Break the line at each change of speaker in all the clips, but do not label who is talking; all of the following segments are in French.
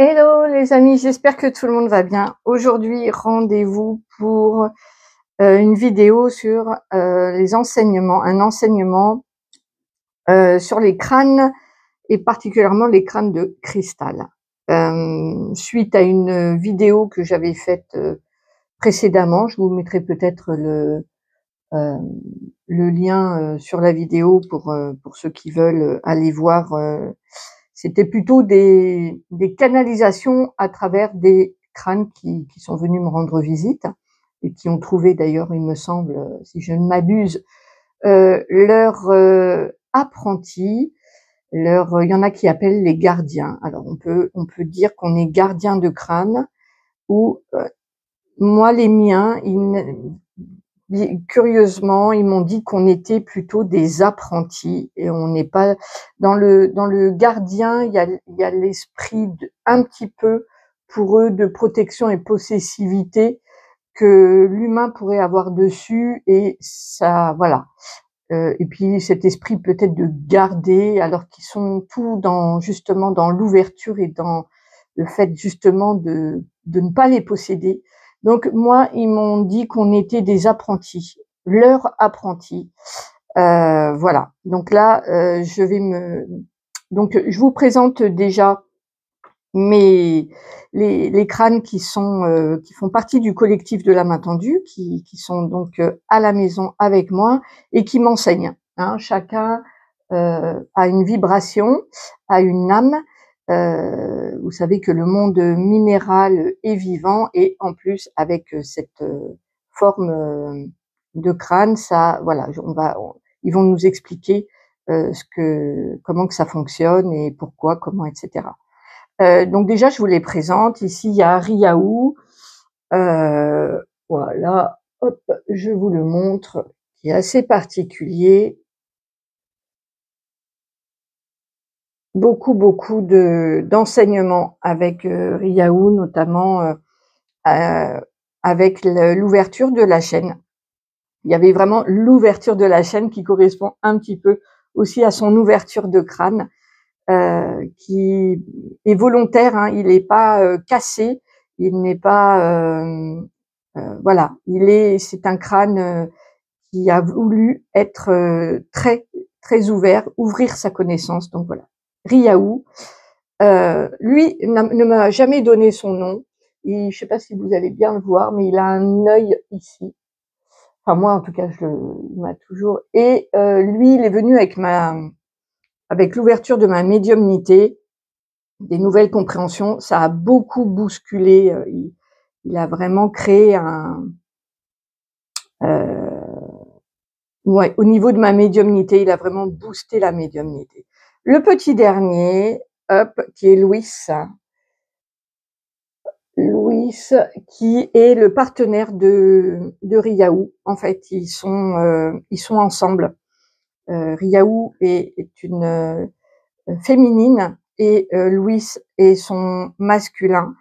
Hello les amis, j'espère que tout le monde va bien. Aujourd'hui, rendez-vous pour une vidéo sur les enseignements, un enseignement sur les crânes et particulièrement les crânes de cristal. Suite à une vidéo que j'avais faite précédemment, je vous mettrai peut-être euh, le lien sur la vidéo pour ceux qui veulent aller voir. C'était plutôt des canalisations à travers des crânes qui sont venus me rendre visite et qui ont trouvé d'ailleurs, il me semble, si je ne m'abuse, leur apprenti, il y en a qui appellent les gardiens. Alors on peut dire qu'on est gardien de crâne ou moi les miens, curieusement, ils m'ont dit qu'on était plutôt des apprentis et on n'est pas dans le gardien. Il y a l'esprit un petit peu pour eux de protection et possessivité que l'humain pourrait avoir dessus et ça, voilà. Et puis cet esprit peut-être de garder, alors qu'ils sont tout justement dans l'ouverture et dans le fait justement de ne pas les posséder. Donc moi, ils m'ont dit qu'on était des apprentis, leurs apprentis. Voilà. Donc là, donc je vous présente déjà les crânes qui font partie du collectif de la main tendue, qui sont donc à la maison avec moi et qui m'enseignent. Hein. Chacun a une vibration, a une âme. Vous savez que le monde minéral est vivant et en plus avec cette forme de crâne, ça, voilà, ils vont nous expliquer comment que ça fonctionne et pourquoi, comment, etc. Donc déjà, je vous les présente. Ici, il y a Riaou. Voilà, hop, je vous le montre, qui est assez particulier. Beaucoup d'enseignements avec Riaou, notamment avec l'ouverture de la chaîne. Il y avait vraiment l'ouverture de la chaîne qui correspond un petit peu aussi à son ouverture de crâne. Qui est volontaire, hein, il n'est pas cassé, il n'est pas voilà, c'est un crâne qui a voulu être très ouvert, ouvrir sa connaissance. Donc voilà, Riaou, lui ne m'a jamais donné son nom. Je ne sais pas si vous allez bien le voir, mais il a un œil ici. Enfin moi en tout cas, il m'a toujours. Et lui, il est venu avec l'ouverture de ma médiumnité, des nouvelles compréhensions, ça a beaucoup bousculé. Il a vraiment créé ouais, au niveau de ma médiumnité, il a vraiment boosté la médiumnité. Le petit dernier, hop, qui est Louis, qui est le partenaire de Riaou. En fait, ils sont ensemble. Riaou est une féminine et Louis est son masculin.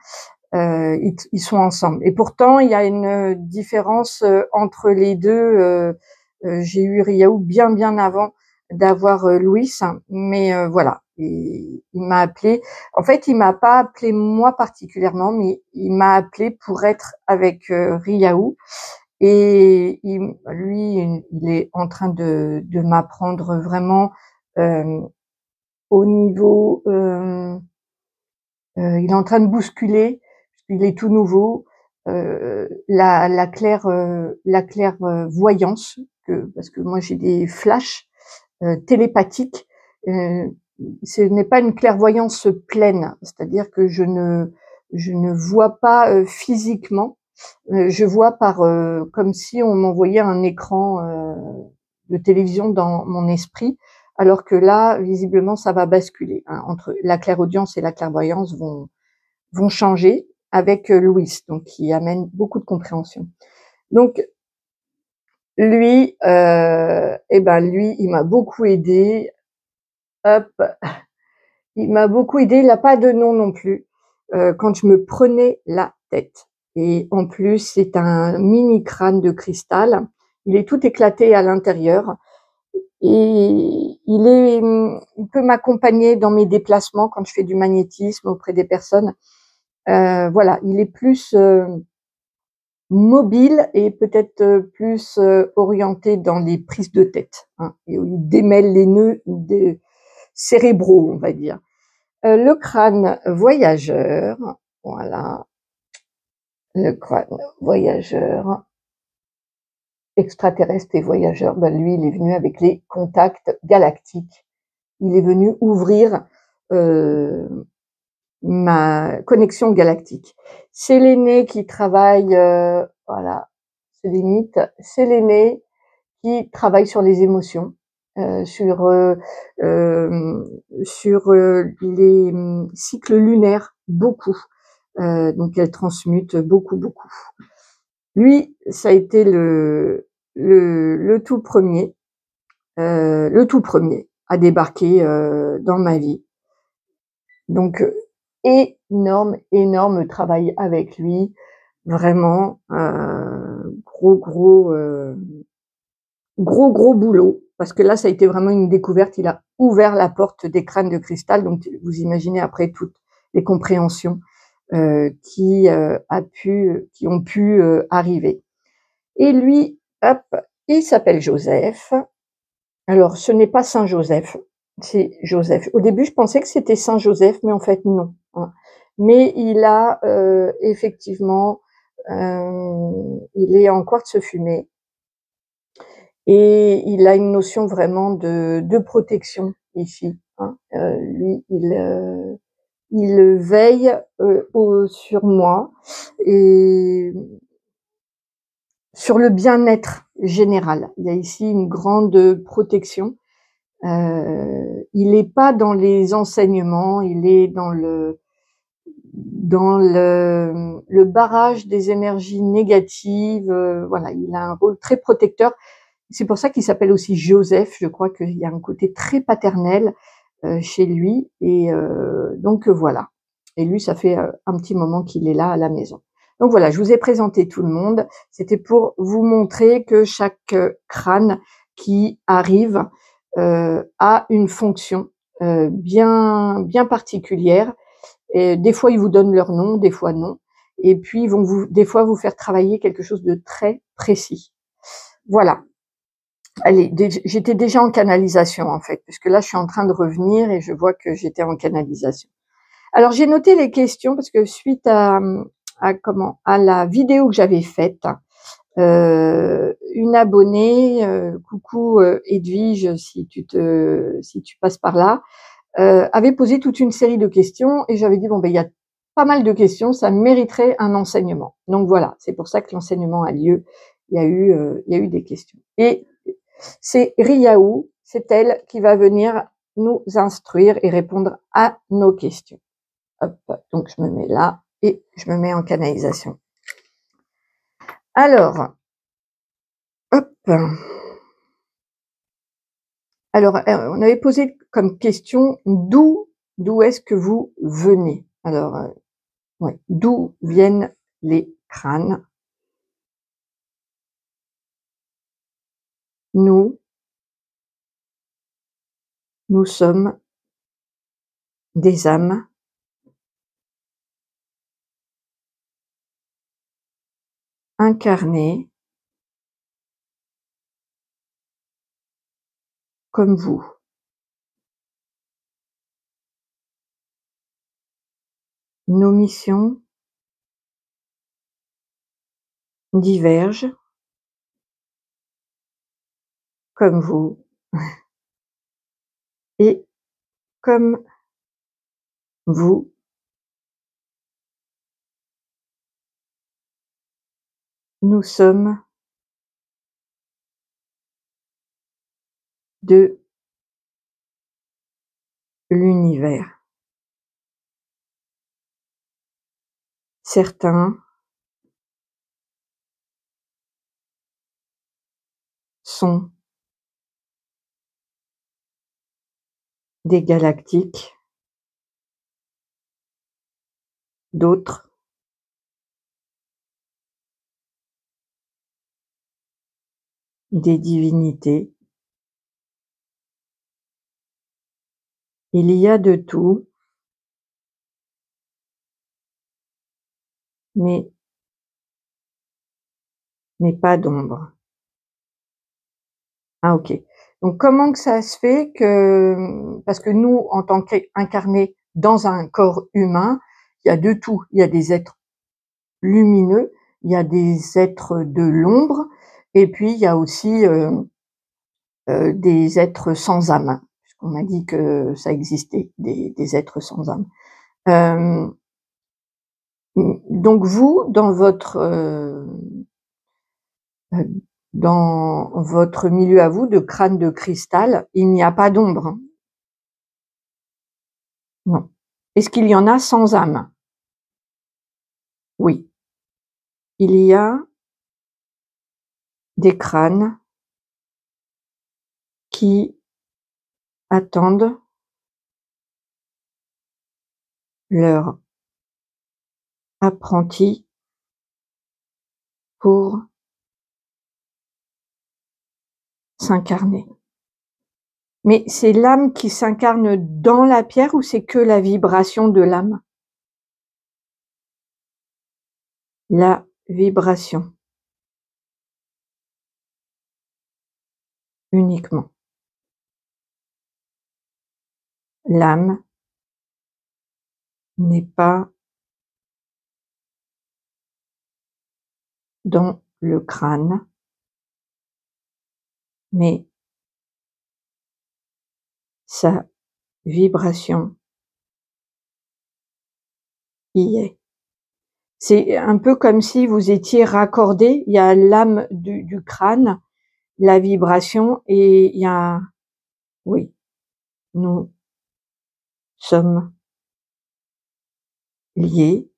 Ils sont ensemble. Et pourtant, il y a une différence entre les deux. J'ai eu Riaou bien avant d'avoir Louis, mais voilà. Il m'a appelé. En fait, il m'a pas appelé moi particulièrement, mais il m'a appelé pour être avec Riaou. Et lui, il est en train de m'apprendre vraiment au niveau. Il est en train de bousculer. Il est tout nouveau. La clairvoyance, parce que moi j'ai des flashs télépathiques. Ce n'est pas une clairvoyance pleine, c'est-à-dire que je ne vois pas physiquement. Je vois comme si on m'envoyait un écran de télévision dans mon esprit, alors que là, visiblement, ça va basculer. Hein, entre la clairaudience et la clairvoyance vont changer avec Louis, donc qui amène beaucoup de compréhension. Donc lui, lui, il m'a beaucoup aidé. Hop, il m'a beaucoup aidé. Il n'a pas de nom non plus. Quand je me prenais la tête. Et en plus, c'est un mini crâne de cristal. Il est tout éclaté à l'intérieur. et il peut m'accompagner dans mes déplacements quand je fais du magnétisme auprès des personnes. Voilà, il est plus mobile et peut-être plus orienté dans les prises de tête, hein, et où il démêle les nœuds cérébraux, on va dire. Le crâne voyageur, voilà, le crâne voyageur, extraterrestre et voyageur, ben lui, il est venu avec les contacts galactiques. Il est venu ouvrir ma connexion galactique. C'est l'aîné qui travaille, voilà, c'est l'aîné qui travaille sur les émotions, sur les cycles lunaires, beaucoup. Donc elle transmute beaucoup, beaucoup. Lui, ça a été le tout premier à débarquer dans ma vie. Donc énorme travail avec lui, vraiment gros boulot, parce que là ça a été vraiment une découverte. Il a ouvert la porte des crânes de cristal, donc vous imaginez après toutes les compréhensions qui ont pu arriver. Et lui, hop, il s'appelle Joseph. Alors ce n'est pas Saint Joseph, c'est Joseph. Au début je pensais que c'était Saint Joseph, mais en fait non, hein. Mais il a effectivement, il est en quartz fumé et il a une notion vraiment de protection ici, hein. Lui, il veille sur moi et sur le bien-être général. Il y a ici une grande protection. Il n'est pas dans les enseignements, il est dans le barrage des énergies négatives. Voilà, il a un rôle très protecteur. C'est pour ça qu'il s'appelle aussi Joseph. Je crois qu'il y a un côté très paternel chez lui. Et donc voilà. Et lui, ça fait un petit moment qu'il est là à la maison. Donc voilà, je vous ai présenté tout le monde. C'était pour vous montrer que chaque crâne qui arrive a une fonction bien particulière. Et des fois, ils vous donnent leur nom, des fois non. Et puis, ils vont des fois vous faire travailler quelque chose de très précis. Voilà. Allez, j'étais déjà en canalisation en fait, parce que là, je suis en train de revenir et je vois que j'étais en canalisation. Alors, j'ai noté les questions parce que suite à la vidéo que j'avais faite, une abonnée, coucou Edwige, si tu passes par là, avait posé toute une série de questions et j'avais dit bon ben il y a pas mal de questions, ça mériterait un enseignement. Donc voilà, c'est pour ça que l'enseignement a lieu. Il y a eu des questions. Et c'est Riaou, c'est elle qui va venir nous instruire et répondre à nos questions. Hop, donc je me mets là et je me mets en canalisation. Alors, hop. Alors, on avait posé comme question d'où est-ce que vous venez? Alors, ouais, d'où viennent les crânes? Nous sommes des âmes incarnées comme vous. Nos missions divergent comme vous et comme vous, nous sommes de l'univers. Certains sont des galactiques, d'autres des divinités, Il y a de tout, mais pas d'ombre. Ah OK. Donc comment que ça se fait que parce que nous, en tant qu'incarnés dans un corps humain, il y a de tout. Il y a des êtres lumineux, il y a des êtres de l'ombre et puis il y a aussi, des êtres sans âme, puisqu'on m'a dit que ça existait, des êtres sans âme. Hem, donc vous, dans votre milieu à vous de crâne de cristal, il n'y a pas d'ombre, hein? Non. Est-ce qu'il y en a sans âme? Oui. Il y a des crânes qui attendent leur apprenti pour s'incarner. Mais c'est l'âme qui s'incarne dans la pierre ou c'est que la vibration de l'âme? La vibration uniquement. L'âme n'est pas dans le crâne, mais sa vibration y est. C'est un peu comme si vous étiez raccordés, il y a l'âme du crâne, la vibration et il y a oui, nous sommes liés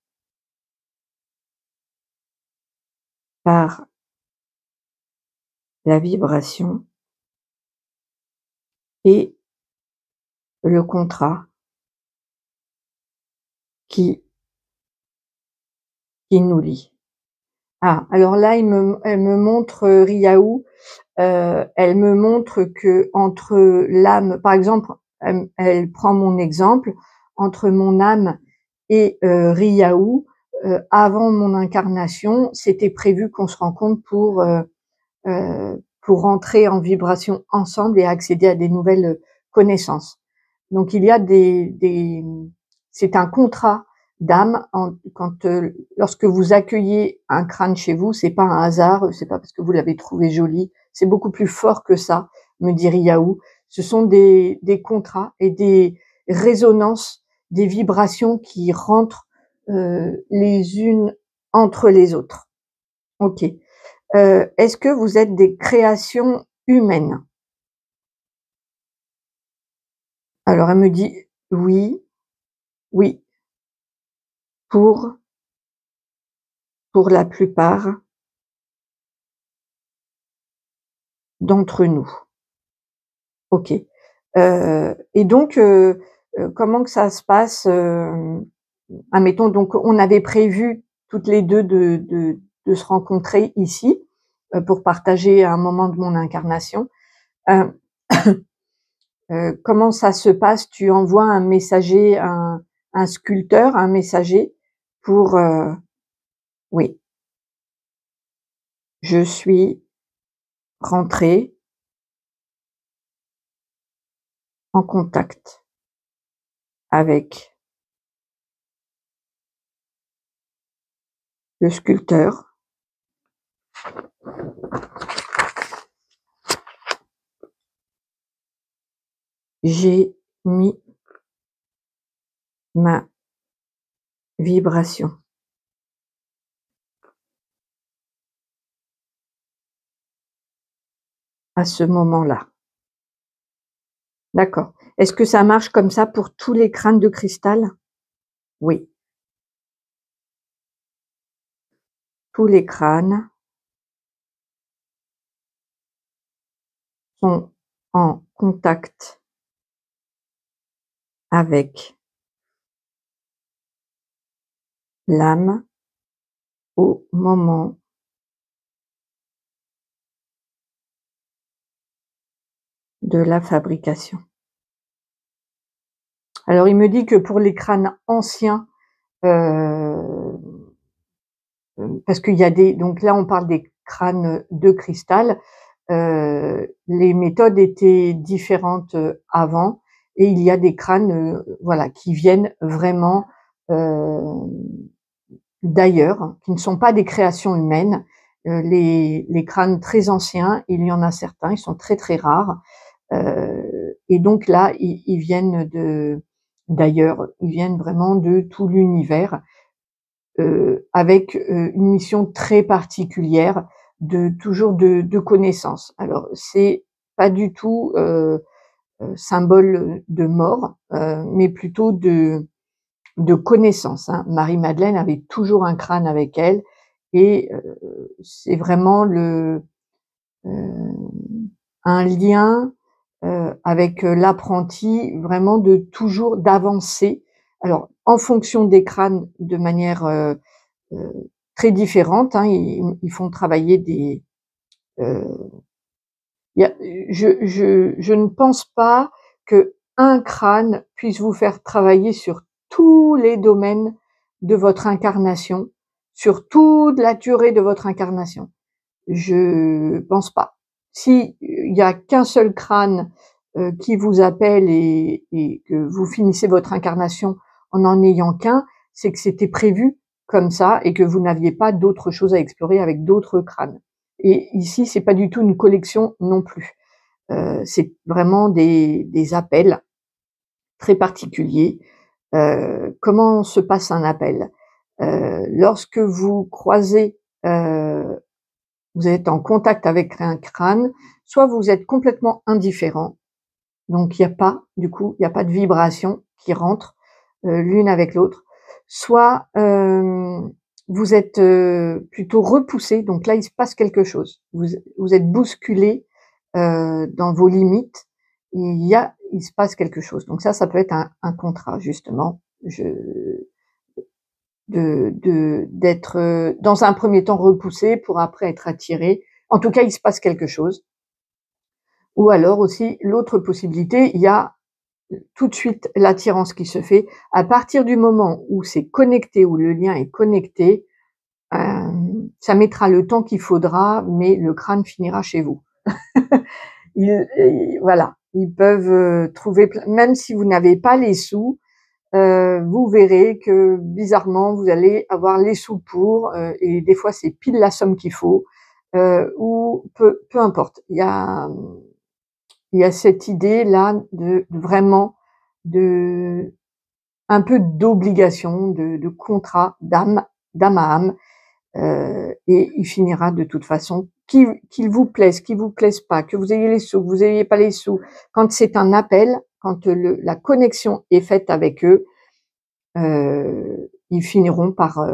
par la vibration et le contrat qui nous lie. Ah, alors là, elle me montre, Riaou, elle me montre qu'entre l'âme par exemple, elle prend mon exemple, entre mon âme et Riaou, avant mon incarnation, c'était prévu qu'on se rencontre pour entrer en vibration ensemble et accéder à des nouvelles connaissances. Donc il y a c'est un contrat d'âme lorsque vous accueillez un crâne chez vous, c'est pas un hasard, c'est pas parce que vous l'avez trouvé joli, c'est beaucoup plus fort que ça, me dit Riaou. Ce sont des contrats et des résonances, des vibrations qui rentrent les unes entre les autres. OK. Est-ce que vous êtes des créations humaines? Alors elle me dit: «Oui, oui, pour la plupart d'entre nous». OK. Et donc comment que ça se passe, admettons donc on avait prévu toutes les 2 de se rencontrer ici, pour partager un moment de mon incarnation. Heu comment ça se passe? Tu envoies un messager, un sculpteur, un messager pour, oui, je suis rentrée en contact avec le sculpteur. J'ai mis ma vibration à ce moment-là. D'accord. Est-ce que ça marche comme ça pour tous les crânes de cristal? Oui, tous les crânes sont en contact avec l'âme au moment de la fabrication. Alors il me dit que pour les crânes anciens, euh, parce qu'il y a donc là on parle des crânes de cristal, les méthodes étaient différentes avant, et il y a des crânes voilà, qui viennent vraiment d'ailleurs, qui ne sont pas des créations humaines. Les crânes très anciens, il y en a certains, ils sont très très rares, et donc là ils viennent d'ailleurs, ils viennent vraiment de tout l'univers, avec une mission très particulière toujours de connaissance. Alors c'est pas du tout symbole de mort, mais plutôt de connaissance, hein. Marie-Madeleine avait toujours un crâne avec elle, et c'est vraiment un lien avec l'apprenti, vraiment de toujours d'avancer. Alors en fonction des crânes, de manière très différentes, hein, ils font travailler des. Euh, je ne pense pas que un crâne puisse vous faire travailler sur tous les domaines de votre incarnation, sur toute la durée de votre incarnation. Je pense pas. Si il y a qu'un seul crâne qui vous appelle, et que vous finissez votre incarnation en ayant qu'un, c'est que c'était prévu comme ça et que vous n'aviez pas d'autre chose à explorer avec d'autres crânes. Et ici, c'est pas du tout une collection non plus. C'est vraiment des appels très particuliers. Comment se passe un appel? Lorsque vous croisez, vous êtes en contact avec un crâne, soit vous êtes complètement indifférent, donc il n'y a pas, du coup, il n'y a pas de vibration qui rentre l'une avec l'autre, soit vous êtes plutôt repoussé, donc là il se passe quelque chose. Vous êtes bousculé dans vos limites, il se passe quelque chose. Donc ça peut être un contrat, justement, d'être dans un premier temps repoussé pour après être attiré. En tout cas, il se passe quelque chose. Ou alors aussi, l'autre possibilité, il y a tout de suite l'attirance qui se fait à partir du moment où c'est connecté, où le lien est connecté. Ça mettra le temps qu'il faudra, mais le crâne finira chez vous. Voilà, ils peuvent trouver, même si vous n'avez pas les sous, vous verrez que bizarrement vous allez avoir les sous pour, et des fois c'est pile la somme qu'il faut, ou peu importe. Il y a cette idée là de vraiment de un peu d'obligation, de contrat d'âme à âme, et il finira de toute façon, qu'il vous plaise, qu'il vous plaise pas, que vous ayez les sous, que vous ayez pas les sous. Quand c'est un appel, quand la connexion est faite avec eux, ils finiront par.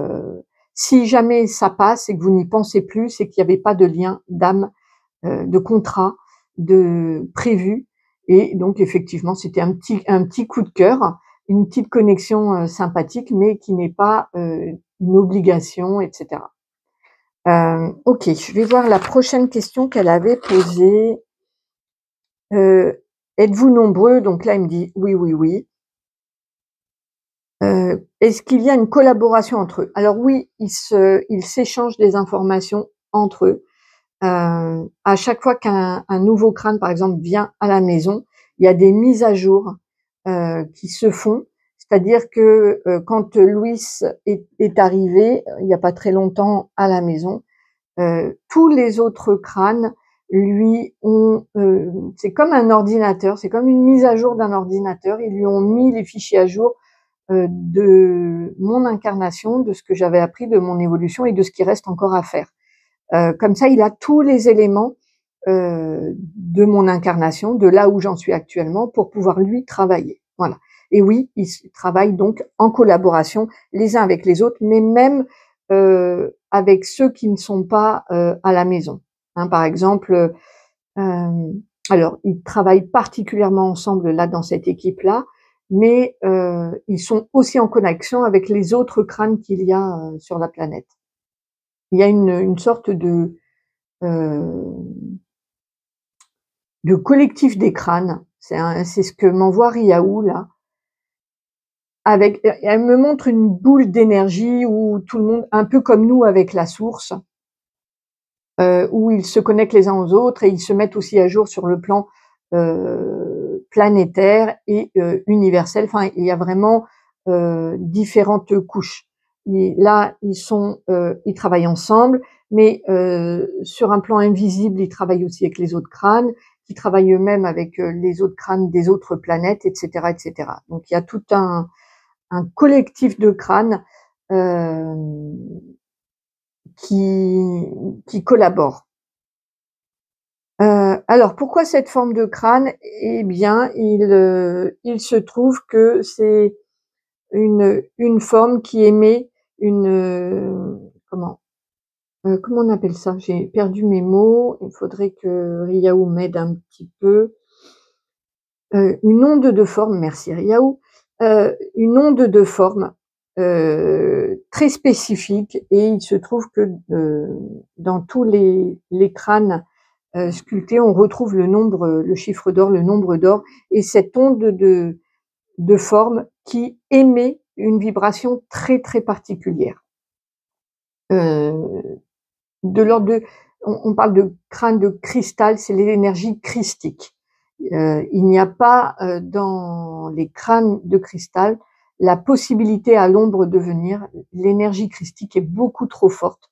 Si jamais ça passe et que vous n'y pensez plus, c'est qu'il n'y avait pas de lien d'âme, de contrat, de prévu, et donc effectivement c'était un petit coup de cœur, une petite connexion sympathique, mais qui n'est pas une obligation, etc. Ok, je vais voir la prochaine question qu'elle avait posée. Êtes-vous nombreux? Donc là, il me dit oui, oui, oui. Est-ce qu'il y a une collaboration entre eux? Alors oui, ils s'échangent des informations entre eux. À chaque fois qu'un nouveau crâne, par exemple, vient à la maison, il y a des mises à jour qui se font. C'est-à-dire que quand Louis est arrivé, il n'y a pas très longtemps à la maison, tous les autres crânes, lui, c'est comme un ordinateur, c'est comme une mise à jour d'un ordinateur. Ils lui ont mis les fichiers à jour de mon incarnation, de ce que j'avais appris, de mon évolution et de ce qui reste encore à faire. Comme ça, il a tous les éléments de mon incarnation, de là où j'en suis actuellement, pour pouvoir lui travailler. Voilà. Et oui, ils travaillent donc en collaboration les uns avec les autres, mais même avec ceux qui ne sont pas à la maison. Hein, par exemple, alors ils travaillent particulièrement ensemble là dans cette équipe-là, mais ils sont aussi en connexion avec les autres crânes qu'il y a sur la planète. Il y a une sorte de collectif des crânes. C'est ce que m'envoie Riaou là. elle me montre une boule d'énergie où tout le monde, un peu comme nous avec la source, où ils se connectent les uns aux autres et ils se mettent aussi à jour sur le plan planétaire et universel. Enfin, il y a vraiment différentes couches. Et là, ils travaillent ensemble, mais sur un plan invisible, ils travaillent aussi avec les autres crânes, qui travaillent eux-mêmes avec les autres crânes des autres planètes, etc., etc. Donc, il y a tout un collectif de crânes qui collaborent. Alors, pourquoi cette forme de crâne? Eh bien, il se trouve que c'est une forme qui émet comment on appelle ça? J'ai perdu mes mots, il faudrait que Riaou m'aide un petit peu. Une onde de forme, merci Riaou, une onde de forme très spécifique, et il se trouve que dans tous les crânes sculptés, on retrouve le chiffre d'or, le nombre d'or, et cette onde de forme qui émet une vibration très très particulière. De l'ordre de, on parle de crâne de cristal, c'est l'énergie christique. Il n'y a pas dans les crânes de cristal la possibilité à l'ombre de venir. L'énergie christique est beaucoup trop forte.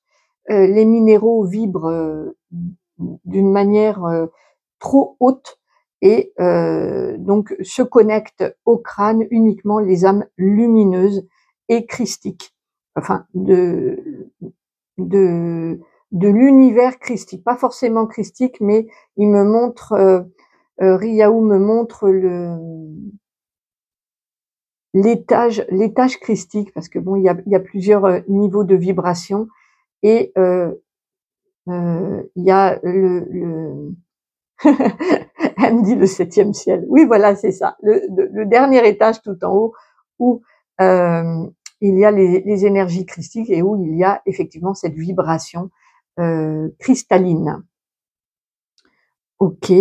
Les minéraux vibrent d'une manière trop haute, et donc se connectent au crâne uniquement les âmes lumineuses et christiques, enfin de l'univers christique, pas forcément christique, mais il me montre Riaou me montre l'étage christique, parce que bon, il y a plusieurs niveaux de vibration, et il y a elle me dit le 7e ciel. Oui, voilà, c'est ça. Le dernier étage tout en haut, où il y a les énergies christiques, et où il y a effectivement cette vibration cristalline. Ok.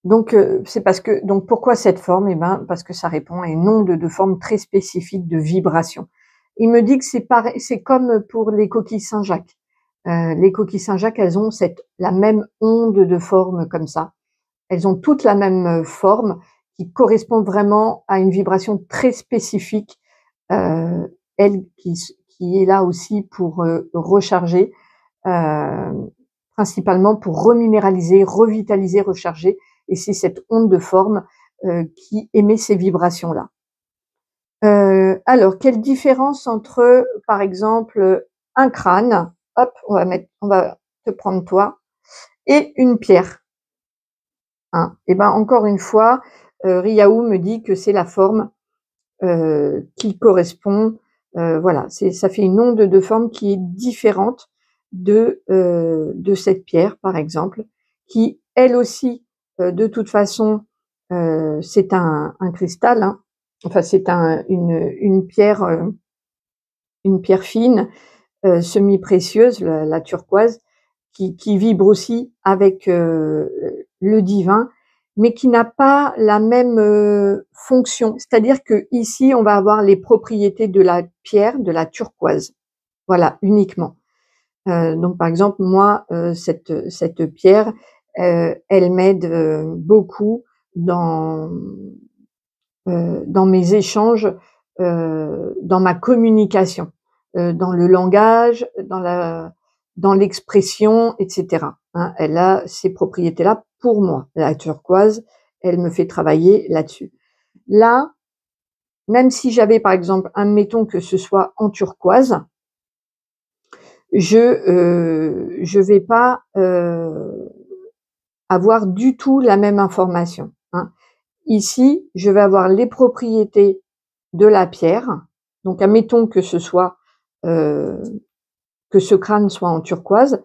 Donc c'est parce que, donc pourquoi cette forme? Eh ben parce que ça répond à une onde de forme très spécifique de vibration. Il me dit que c'est pareil, c'est comme pour les coquilles Saint-Jacques. Les coquilles Saint-Jacques, elles ont la même onde de forme comme ça. Elles ont toutes la même forme, qui correspond vraiment à une vibration très spécifique. Elle qui est là aussi pour recharger, principalement pour reminéraliser, revitaliser, recharger. Et c'est cette onde de forme qui émet ces vibrations-là. Alors, quelle différence entre, par exemple, un crâne, hop, on va te prendre toi, et une pierre, hein? Et ben encore une fois, Riaou me dit que c'est la forme qui correspond. Voilà, ça fait une onde de forme qui est différente de cette pierre, par exemple, qui elle aussi, de toute façon, c'est un cristal, hein. Enfin, c'est une pierre fine, semi-précieuse, la turquoise, qui vibre aussi avec le divin, mais qui n'a pas la même fonction. C'est-à-dire que ici, on va avoir les propriétés de la pierre, de la turquoise. Voilà, uniquement. Donc, par exemple, moi, cette pierre, elle m'aide beaucoup dans mes échanges, dans ma communication, dans le langage, dans l'expression, etc. Hein, elle a ces propriétés-là pour moi. La turquoise, elle me fait travailler là-dessus. Là, même si j'avais, par exemple, admettons que ce soit en turquoise, je vais pas avoir du tout la même information, hein. Ici, je vais avoir les propriétés de la pierre. Donc, admettons que ce crâne soit en turquoise.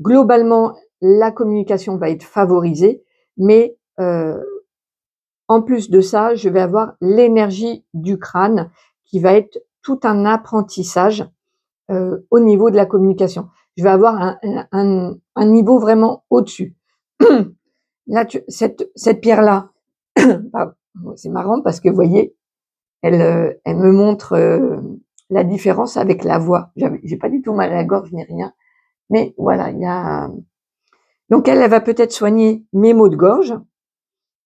Globalement, la communication va être favorisée, mais en plus de ça, je vais avoir l'énergie du crâne qui va être tout un apprentissage au niveau de la communication. Je vais avoir un niveau vraiment au-dessus. Là, cette pierre-là, c'est marrant parce que vous voyez, elle me montre la différence avec la voix. J'ai pas du tout mal à la gorge ni rien, mais voilà, il y a. Donc elle va peut-être soigner mes maux de gorge.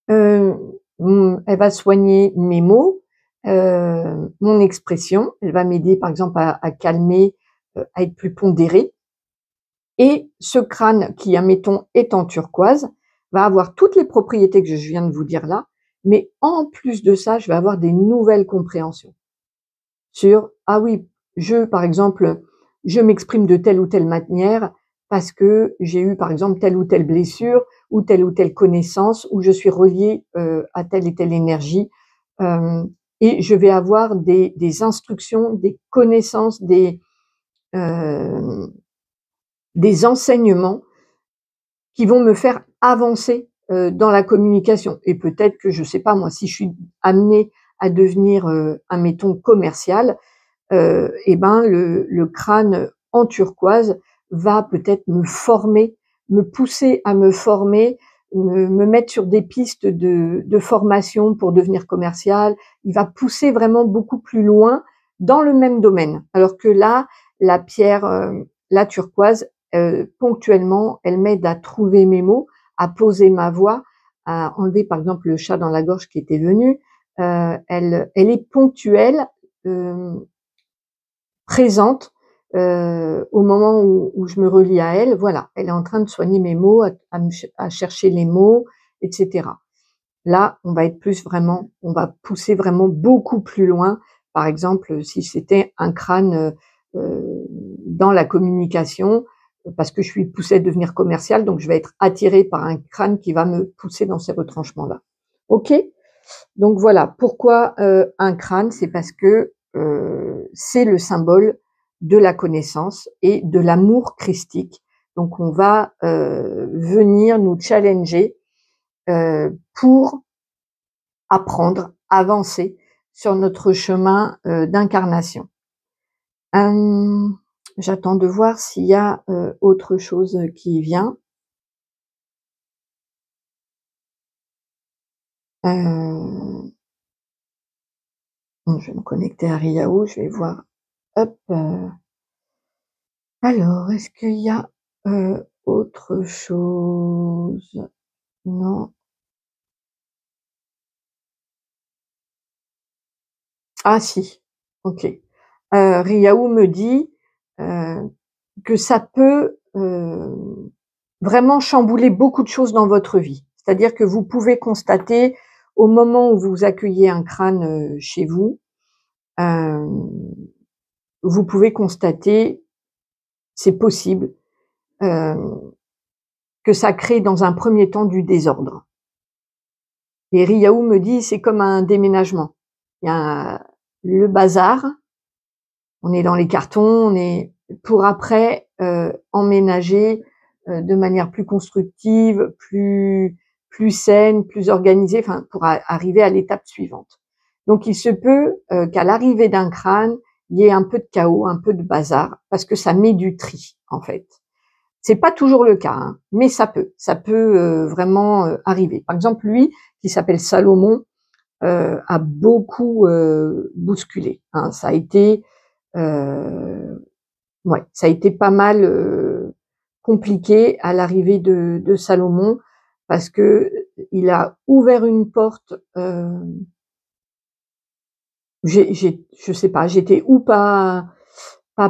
Elle va soigner mes mots, mon expression. Elle va m'aider, par exemple, à calmer, à être plus pondérée. Et ce crâne qui, admettons, est en turquoise, va avoir toutes les propriétés que je viens de vous dire là, mais en plus de ça, je vais avoir des nouvelles compréhensions sur, ah oui, par exemple, je m'exprime de telle ou telle manière parce que j'ai eu, par exemple, telle ou telle blessure ou telle connaissance, où je suis reliée à telle et telle énergie. Et je vais avoir des instructions, des connaissances, des enseignements qui vont me faire avancer dans la communication. Et peut-être que, je sais pas moi, si je suis amenée à devenir, admettons, commercial, et ben le crâne en turquoise va peut-être me former, me pousser à me former, me mettre sur des pistes de formation pour devenir commercial. Il va pousser vraiment beaucoup plus loin dans le même domaine. Alors que là, la pierre, la turquoise, ponctuellement, elle m'aide à trouver mes mots, à poser ma voix, à enlever par exemple le chat dans la gorge qui était venu. Elle est ponctuelle, présente au moment où je me relie à elle. Voilà, elle est en train de soigner mes mots, à chercher les mots, etc. Là, on va être plus vraiment, on va pousser vraiment beaucoup plus loin. Par exemple, si c'était un crâne dans la communication, parce que je suis poussée à devenir commerciale, donc je vais être attirée par un crâne qui va me pousser dans ces retranchements-là. Ok? Donc voilà, pourquoi un crâne? C'est parce que c'est le symbole de la connaissance et de l'amour christique. Donc on va venir nous challenger pour apprendre, avancer sur notre chemin d'incarnation. J'attends de voir s'il y a autre chose qui vient. Je vais me connecter à Riaou, je vais voir. Hop. Alors, est-ce qu'il y a autre chose? Non. Ah si, ok. Riaou me dit que ça peut vraiment chambouler beaucoup de choses dans votre vie. C'est-à-dire que vous pouvez constater, au moment où vous accueillez un crâne chez vous, vous pouvez constater, c'est possible, que ça crée dans un premier temps du désordre. Et Riaou me dit, c'est comme un déménagement. Il y a le bazar, on est dans les cartons, on est pour après emménager de manière plus constructive, plus saine, plus organisée, enfin pour arriver à l'étape suivante. Donc il se peut qu'à l'arrivée d'un crâne, il y ait un peu de chaos, un peu de bazar, parce que ça met du tri en fait. C'est pas toujours le cas, hein, mais ça peut vraiment arriver. Par exemple, lui, qui s'appelle Salomon, a beaucoup bousculé. Hein. Ça a été, ça a été pas mal compliqué à l'arrivée de Salomon, parce que il a ouvert une porte. Je sais pas, j'étais ou pas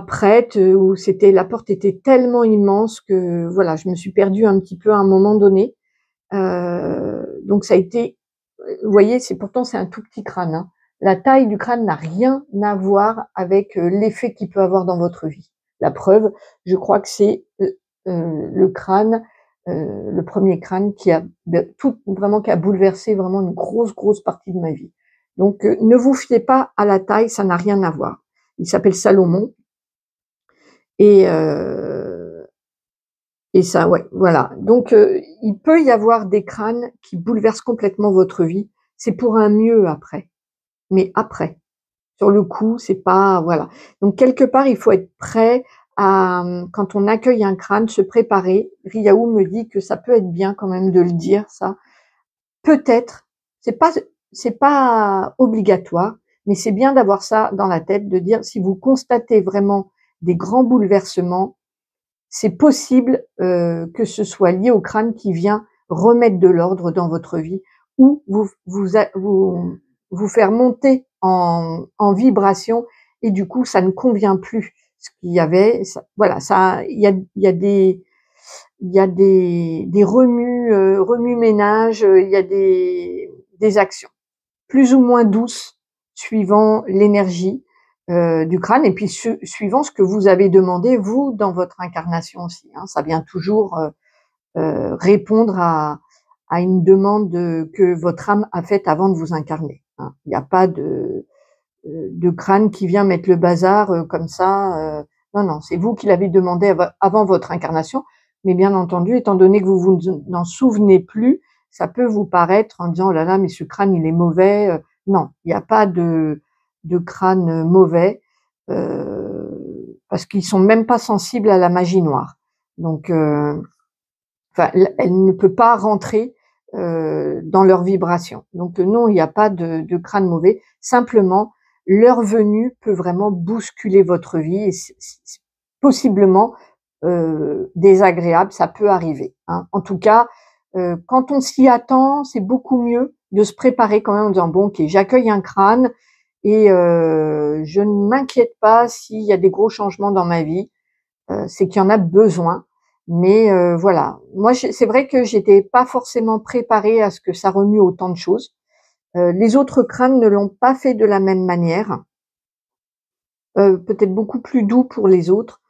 prête, ou la porte était tellement immense que voilà, je me suis perdue un petit peu à un moment donné. Donc ça a été, vous voyez, pourtant c'est un tout petit crâne, hein. La taille du crâne n'a rien à voir avec l'effet qu'il peut avoir dans votre vie. La preuve, je crois que c'est le crâne, le premier crâne qui a vraiment qui a bouleversé vraiment une grosse partie de ma vie. Donc ne vous fiez pas à la taille, ça n'a rien à voir. Il s'appelle Salomon et ça, ouais, voilà. Donc, il peut y avoir des crânes qui bouleversent complètement votre vie. C'est pour un mieux après, mais après. Sur le coup, c'est pas, voilà. Donc quelque part, il faut être prêt à, quand on accueille un crâne, se préparer. Riaou me dit que ça peut être bien quand même de le dire, ça. Peut-être, c'est pas obligatoire, mais c'est bien d'avoir ça dans la tête, de dire si vous constatez vraiment des grands bouleversements, c'est possible que ce soit lié au crâne qui vient remettre de l'ordre dans votre vie ou vous faire monter en vibration et du coup ça ne convient plus. Ce qu'il y avait, ça, voilà, ça, il y a des remue-ménages, il y a des actions plus ou moins douces suivant l'énergie du crâne et puis suivant ce que vous avez demandé vous dans votre incarnation aussi. Hein. Ça vient toujours répondre à une demande que votre âme a faite avant de vous incarner. Hein. Il n'y a pas de crâne qui vient mettre le bazar comme ça. Non, non, c'est vous qui l'avez demandé avant votre incarnation. Mais bien entendu, étant donné que vous vous n'en souvenez plus, ça peut vous paraître en disant oh là là, mais ce crâne il est mauvais. Non, il n'y a pas de crâne mauvais parce qu'ils sont même pas sensibles à la magie noire. Donc, enfin, elle ne peut pas rentrer dans leur vibration. Donc non, il n'y a pas de crâne mauvais. Simplement, leur venue peut vraiment bousculer votre vie et c'est possiblement désagréable, ça peut arriver. Hein. En tout cas, quand on s'y attend, c'est beaucoup mieux de se préparer quand même en disant bon, ok, j'accueille un crâne et je ne m'inquiète pas s'il y a des gros changements dans ma vie. C'est qu'il y en a besoin. Mais voilà, moi c'est vrai que j'étais pas forcément préparée à ce que ça remue autant de choses. Les autres crânes ne l'ont pas fait de la même manière, peut-être beaucoup plus doux pour les autres.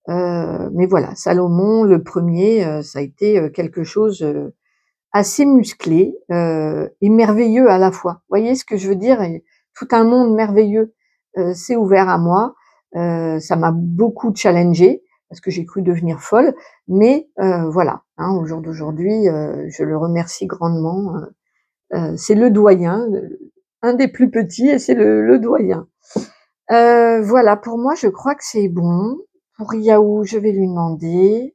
Mais voilà, Salomon, le premier, ça a été quelque chose assez musclé et merveilleux à la fois. Vous voyez ce que je veux dire? Et tout un monde merveilleux s'est ouvert à moi. Ça m'a beaucoup challengée parce que j'ai cru devenir folle. Mais voilà, hein, au jour d'aujourd'hui, je le remercie grandement. C'est le doyen, un des plus petits, et c'est le doyen. Voilà, pour moi, je crois que c'est bon. Pour Yahoo, je vais lui demander.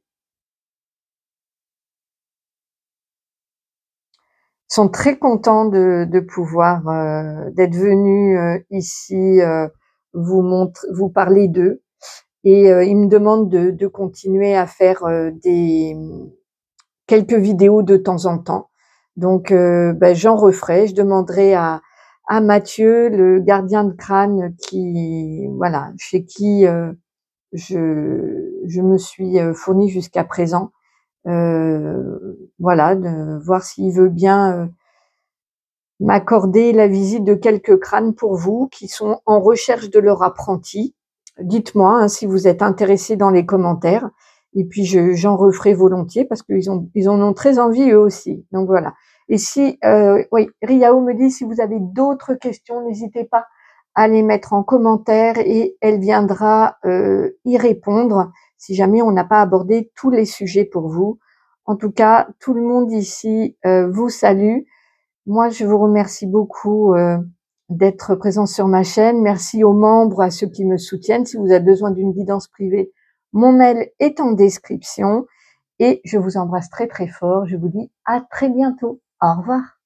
Ils sont très contents de pouvoir d'être venus ici vous parler d'eux. Et ils me demandent de continuer à faire quelques vidéos de temps en temps. Donc, j'en referai. Je demanderai à Mathieu, le gardien de crâne, voilà, chez qui je me suis fournie jusqu'à présent. Voilà, de voir s'il veut bien m'accorder la visite de quelques crânes pour vous qui sont en recherche de leur apprenti. Dites-moi hein, si vous êtes intéressés dans les commentaires et puis j'en referai volontiers parce qu'ils en ont très envie eux aussi. Donc voilà. Et si, oui, Riao me dit si vous avez d'autres questions, n'hésitez pas à les mettre en commentaire et elle viendra y répondre si jamais on n'a pas abordé tous les sujets pour vous. En tout cas, tout le monde ici vous salue. Moi, je vous remercie beaucoup d'être présent sur ma chaîne. Merci aux membres, à ceux qui me soutiennent. Si vous avez besoin d'une guidance privée, mon mail est en description. Et je vous embrasse très très fort. Je vous dis à très bientôt. Au revoir.